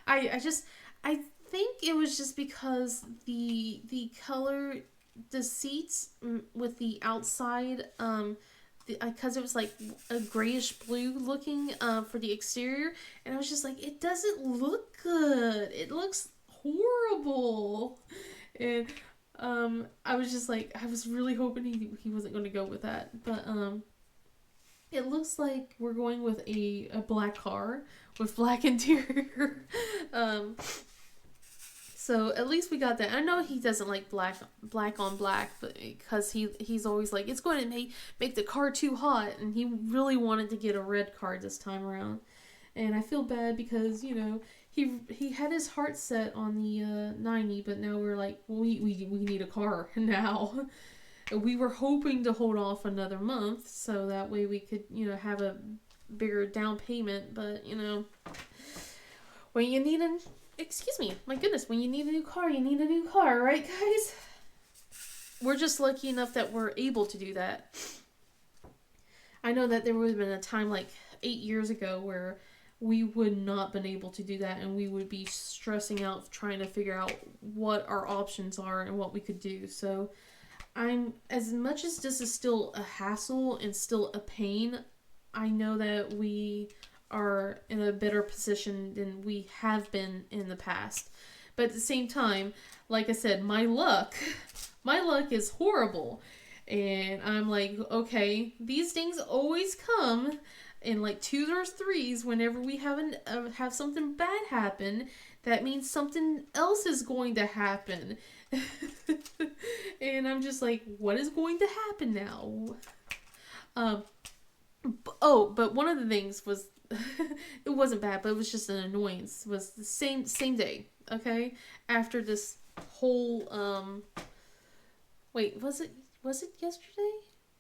I think it was just because the color, the seats with the outside, because it was like a grayish blue looking for the exterior, and I was just like, it doesn't look good. It looks horrible. And I was just like, I was really hoping he wasn't going to go with that, but it looks like we're going with a black car with black interior. So at least we got that. I know he doesn't like black on black, but because he's always like, it's going to make the car too hot, and he really wanted to get a red car this time around. And I feel bad because, he had his heart set on the 90, but now we're like, well, we need a car now. We were hoping to hold off another month so that way we could, have a bigger down payment, but when you need excuse me, my goodness, when you need a new car, you need a new car, right, guys? We're just lucky enough that we're able to do that. I know that there would have been a time like 8 years ago where we would not been able to do that, and we would be stressing out trying to figure out what our options are and what we could do. So as much as this is still a hassle and still a pain, I know that we are in a better position than we have been in the past. But at the same time, like I said, my luck is horrible. And I'm like, okay, these things always come in like 2s or 3s whenever we have something bad happen. That means something else is going to happen. And I'm just like, what is going to happen now? But one of the things was, it wasn't bad, but it was just an annoyance, was the same day, okay? After this whole, Wait, was it yesterday?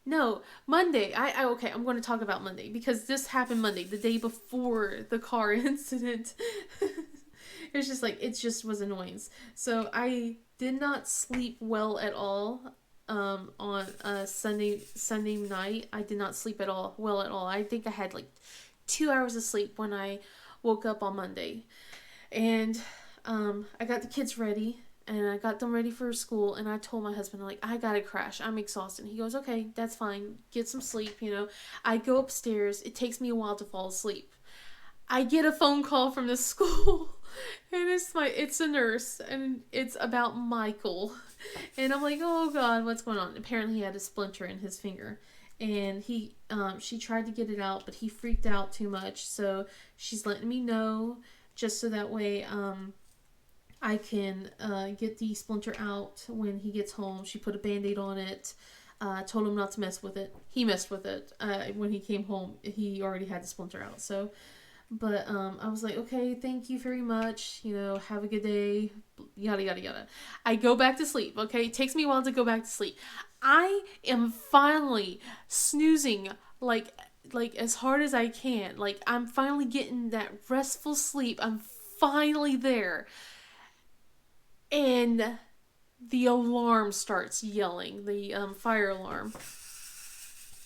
No, Monday. Okay, I'm going to talk about Monday because this happened Monday, the day before the car incident. It was just like it just was annoying. So I did not sleep well at all. On Sunday night, I did not sleep at all well at all. I think I had like 2 hours of sleep when I woke up on Monday, and I got the kids ready and I got them ready for school, and I told my husband, like, I gotta crash. I'm exhausted. He goes, okay, that's fine. Get some sleep, you know. I go upstairs. It takes me a while to fall asleep. I get a phone call from the school, and it's a nurse, and it's about Michael, and I'm like, oh God, what's going on? Apparently, he had a splinter in his finger, and she tried to get it out, but he freaked out too much, so she's letting me know, just so that way, I can get the splinter out when he gets home. She put a Band-Aid on it. Told him not to mess with it. He messed with it. When he came home, he already had the splinter out. So, but I was like, okay, thank you very much. You know, have a good day. Yada, yada, yada. I go back to sleep, okay? It takes me a while to go back to sleep. I am finally snoozing like as hard as I can. Like, I'm finally getting that restful sleep. I'm finally there. And the alarm starts yelling, the fire alarm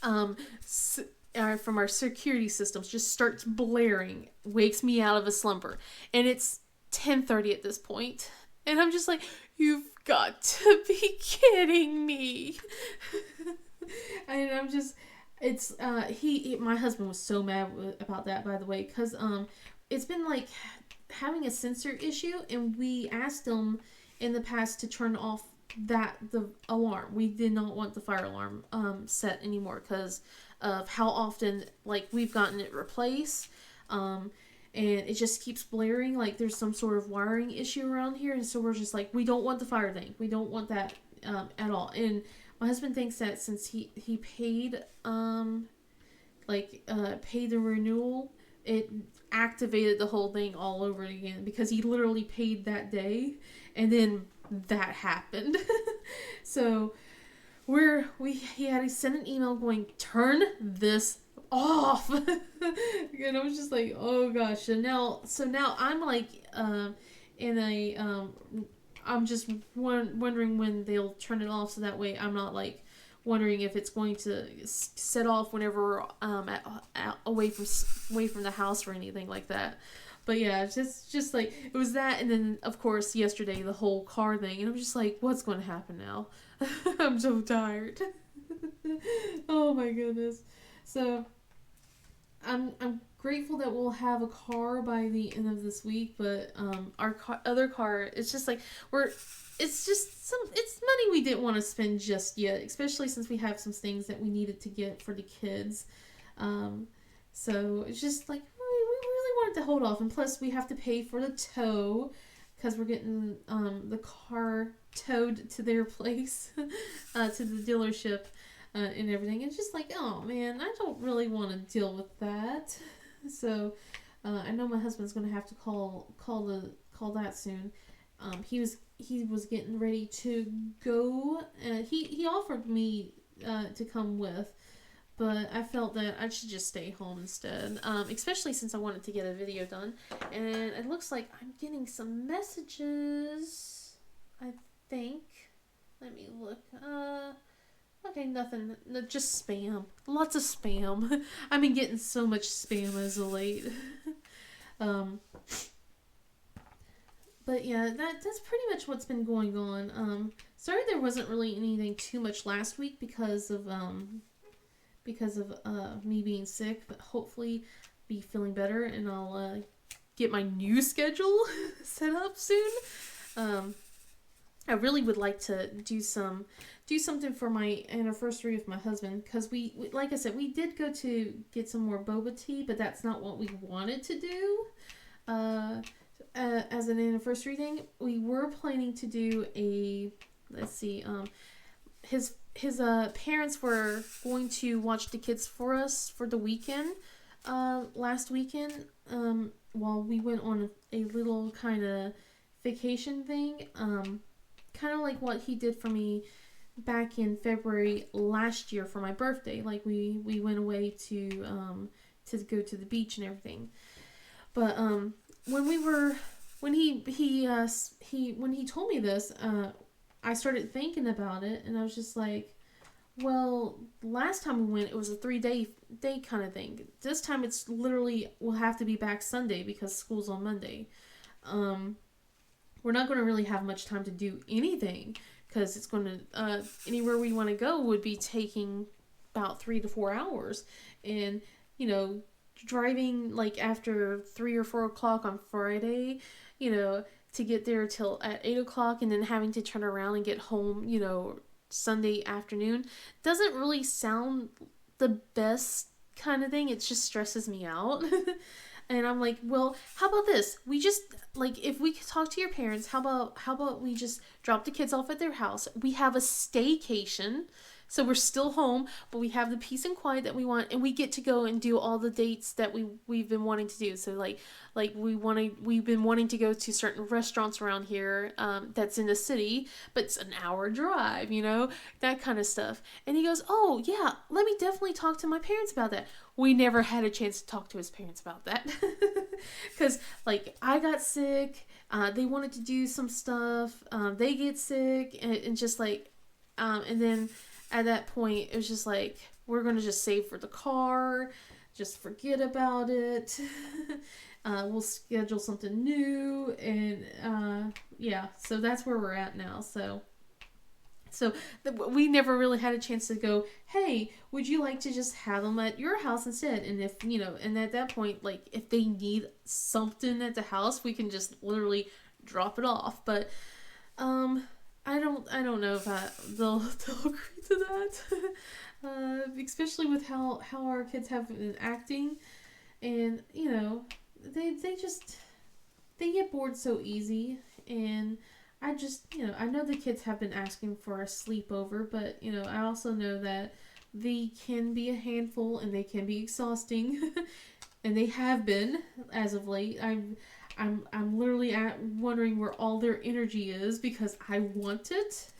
from our security systems just starts blaring, wakes me out of a slumber, and it's 10:30 at this point, and I'm just like, you've got to be kidding me. And I'm just, it's my husband was so mad about that, by the way, because it's been like having a sensor issue, and we asked them in the past to turn off the alarm. We did not want the fire alarm set anymore because of how often like we've gotten it replaced, and it just keeps blaring like there's some sort of wiring issue around here, and so we're just like, we don't want the fire thing. We don't want that at all. And my husband thinks that since he paid paid the renewal, it activated the whole thing all over again because he literally paid that day, and then that happened. So he had to send an email going, turn this off. And I was just like, oh gosh. And now I'm like in a I'm just wondering when they'll turn it off, so that way I'm not like wondering if it's going to set off whenever away from the house or anything like that. But yeah, just like it was that, and then of course yesterday the whole car thing, and I'm just like, what's going to happen now? I'm so tired. Oh my goodness. So I'm grateful that we'll have a car by the end of this week, but our other car, it's just like it's money we didn't want to spend just yet, especially since we have some things that we needed to get for the kids. So it's just like we really wanted to hold off, and plus we have to pay for the tow because we're getting the car towed to their place, to the dealership, and everything. It's just like, oh man, I don't really want to deal with that. So I know my husband's gonna have to call that soon. He was getting ready to go. He offered me to come with, but I felt that I should just stay home instead. Especially since I wanted to get a video done, and it looks like I'm getting some messages. I think. Let me look. Okay, nothing. No, just spam. Lots of spam. I've been getting so much spam as of late. But yeah, that's pretty much what's been going on. Sorry there wasn't really anything too much last week because of me being sick, but hopefully be feeling better, and I'll get my new schedule set up soon. I really would like to do something for my anniversary with my husband, because we like I said, we did go to get some more boba tea, but that's not what we wanted to do. As an anniversary thing, we were planning to do his parents were going to watch the kids for us for the weekend, last weekend, while we went on a little kind of vacation thing, kind of like what he did for me back in February last year for my birthday. Like we went away to go to the beach and everything. But when we were when when he told me this, I started thinking about it, and I was just like, well, last time we went, it was a 3 day kind of thing. This time it's literally, we'll have to be back Sunday because school's on Monday. We're not going to really have much time to do anything because it's going to, anywhere we want to go would be taking about 3 to 4 hours. And, you know, driving like after 3 or 4 o'clock on Friday, you know, to get there till at 8 o'clock and then having to turn around and get home, you know, Sunday afternoon doesn't really sound the best kind of thing. It just stresses me out. And I'm like, well, how about this? We just, like, if we could talk to your parents, how about we just drop the kids off at their house? We have a staycation. So we're still home, but we have the peace and quiet that we want, and we get to go and do all the dates that we've been wanting to do. So like we've been wanting to go to certain restaurants around here that's in the city, but it's an hour drive, you know, that kind of stuff. And he goes, oh yeah, let me definitely talk to my parents about that. We never had a chance to talk to his parents about that because like I got sick, they wanted to do some stuff, they get sick, and just like and then at that point, it was just like, we're going to just save for the car. Just forget about it. We'll schedule something new. And, yeah, so that's where we're at now. So we never really had a chance to go, hey, would you like to just have them at your house instead? And if, you know, and at that point, like, if they need something at the house, we can just literally drop it off. But, I don't know if they'll agree to that, especially with how our kids have been acting, and you know, they get bored so easy, and I just, you know, I know the kids have been asking for a sleepover, but you know, I also know that they can be a handful and they can be exhausting, and they have been as of late. I'm literally wondering where all their energy is because I want it.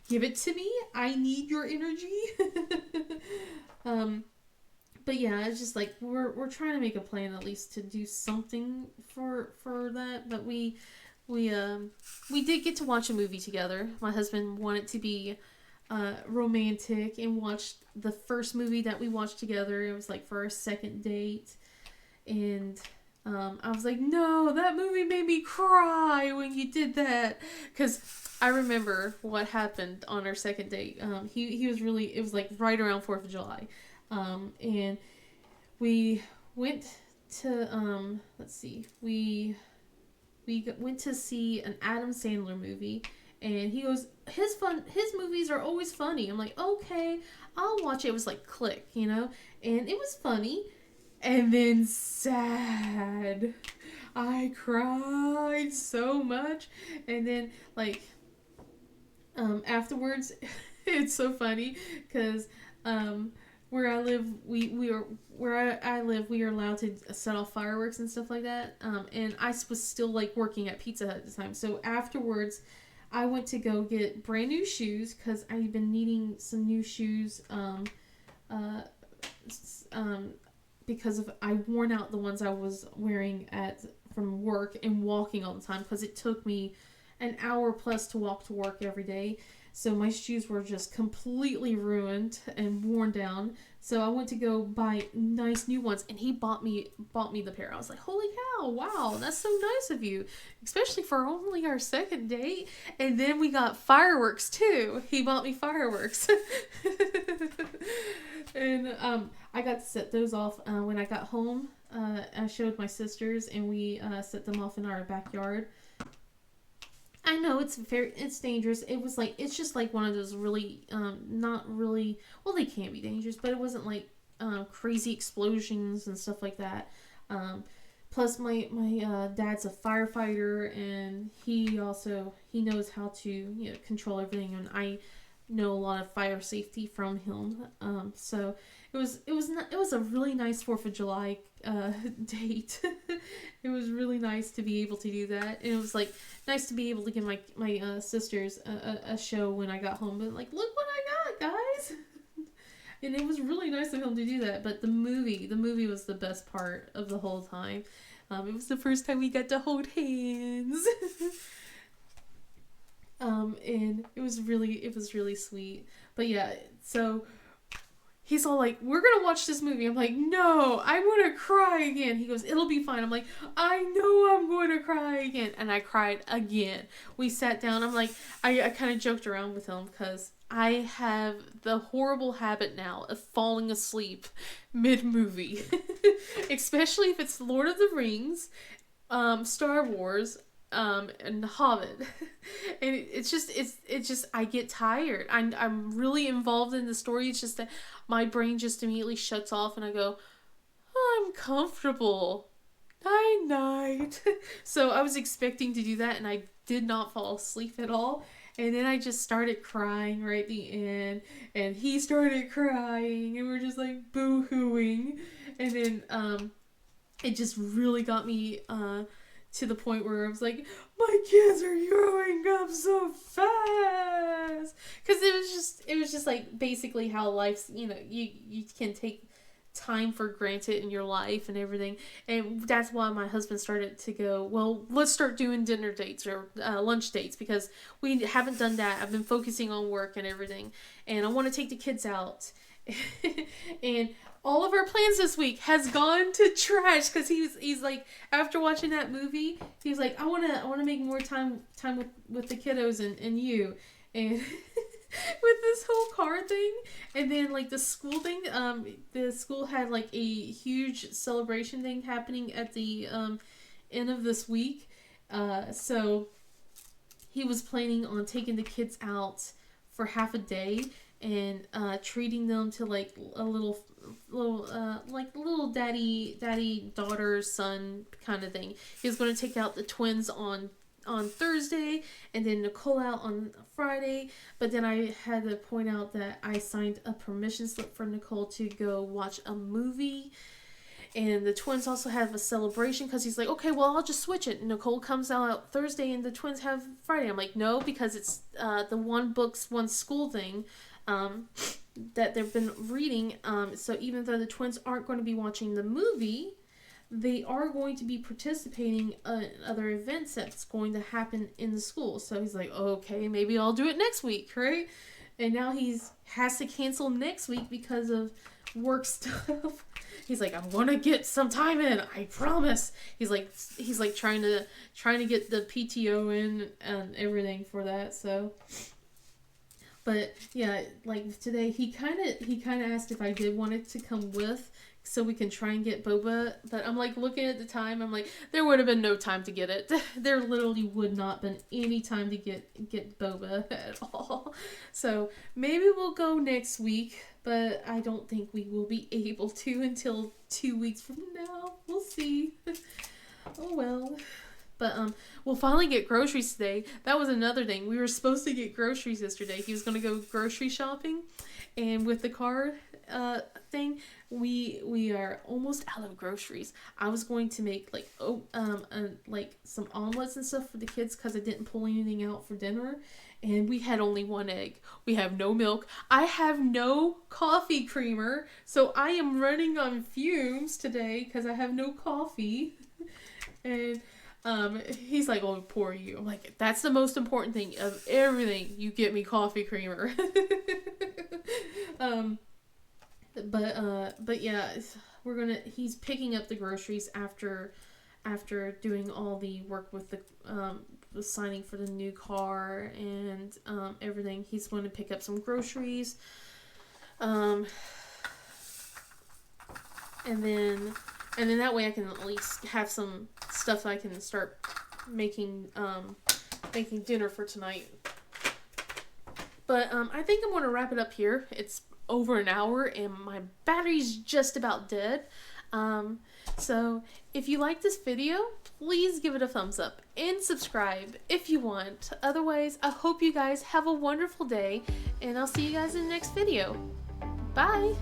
Give it to me. I need your energy. But yeah, it's just like we're trying to make a plan at least to do something for that. But we did get to watch a movie together. My husband wanted to be romantic and watched the first movie that we watched together. It was like for our second date, and I was like, no, that movie made me cry when you did that. Because I remember what happened on our second date. He was really, it was like right around 4th of July. And we went to, let's see, we went to see an Adam Sandler movie. And he goes, his movies are always funny. I'm like, okay, I'll watch it. It was like Click, you know? And it was funny. And then sad. I cried so much. And then, like, afterwards, it's so funny because where I live, we are allowed to set off fireworks and stuff like that. And I was still, like, working at Pizza Hut at the time. So afterwards, I went to go get brand new shoes because I've been needing some new shoes. Because I worn out the ones I was wearing from work and walking all the time because it took me an hour plus to walk to work every day. So my shoes were just completely ruined and worn down. So I went to go buy nice new ones, and he bought me the pair. I was like, holy cow, wow, that's so nice of you, especially for only our second date. And then we got fireworks too. He bought me fireworks. And I got to set those off when I got home. I showed my sisters, and we set them off in our backyard. I know it's dangerous. It's just like one of those really not really, well, they can be dangerous, but it wasn't like crazy explosions and stuff like that. Plus my dad's a firefighter, and he knows how to, you know, control everything, and I know a lot of fire safety from him. So it was a really nice 4th of July date. It was really nice to be able to do that. And it was like nice to be able to give my sisters a show when I got home. But like, look what I got, guys. And it was really nice of him to do that. But the movie was the best part of the whole time. It was the first time we got to hold hands. And it was really sweet. But yeah, so he's all like, we're gonna watch this movie. I'm like, no, I want to cry again. He goes, it'll be fine. I'm like, I know I'm going to cry again. And I cried again. We sat down. I'm like, I kind of joked around with him because I have the horrible habit now of falling asleep mid-movie. Especially if it's Lord of the Rings, Star Wars, and The Hobbit. And it's just I get tired. I'm really involved in the story. It's just that my brain just immediately shuts off and I go, I'm comfortable. Night night. So I was expecting to do that and I did not fall asleep at all. And then I just started crying right at the end. And he started crying. And we're just like boo-hooing. And then it just really got me to the point where I was like, my kids are growing up so fast. Because it was just like basically how life's, you can take time for granted in your life and everything. And that's why my husband started to go, well, let's start doing dinner dates or lunch dates, because we haven't done that. I've been focusing on work and everything, and I want to take the kids out. And all of our plans this week has gone to trash because he's like, after watching that movie, he's like, I want to make more time with the kiddos and you. And with this whole car thing, and then like the school thing, the school had like a huge celebration thing happening at the end of this week, so he was planning on taking the kids out for half a day and treating them to like a little daddy daughter son kind of thing. He was going to take out the twins on Thursday and then Nicole out on Friday, but then I had to point out that I signed a permission slip for Nicole to go watch a movie, and the twins also have a celebration because he's like, okay, well, I'll just switch it. Nicole comes out Thursday and the twins have Friday. I'm like, no, because it's the one school thing that they've been reading, so even though the twins aren't going to be watching the movie, they are going to be participating in other events that's going to happen in the school. So he's like, okay, maybe I'll do it next week, right? And now has to cancel next week because of work stuff. He's like, I'm gonna get some time in, I promise. He's like trying to get the PTO in and everything for that. So, but yeah, like today he kind of asked if I did want it to come with, so we can try and get boba. But I'm like looking at the time, I'm like, there would have been no time to get it. There literally would not been any time to get boba at all. So maybe we'll go next week, but I don't think we will be able to until 2 weeks from now. We'll see. Oh well. But we'll finally get groceries today. That was another thing. We were supposed to get groceries yesterday. He was going to go grocery shopping, and with the car thing, we are almost out of groceries. I was going to make like some omelets and stuff for the kids because I didn't pull anything out for dinner, and we had only one egg. We have no milk. I have no coffee creamer, so I am running on fumes today because I have no coffee. And he's like, oh, poor you. I'm like, that's the most important thing of everything. You get me coffee creamer. But yeah, he's picking up the groceries after doing all the work with the signing for the new car and everything. He's going to pick up some groceries. And then that way I can at least have some stuff I can start making dinner for tonight. But I think I'm going to wrap it up here. It's over an hour and my battery's just about dead. So if you like this video, please give it a thumbs up and subscribe if you want. Otherwise, I hope you guys have a wonderful day, and I'll see you guys in the next video. Bye!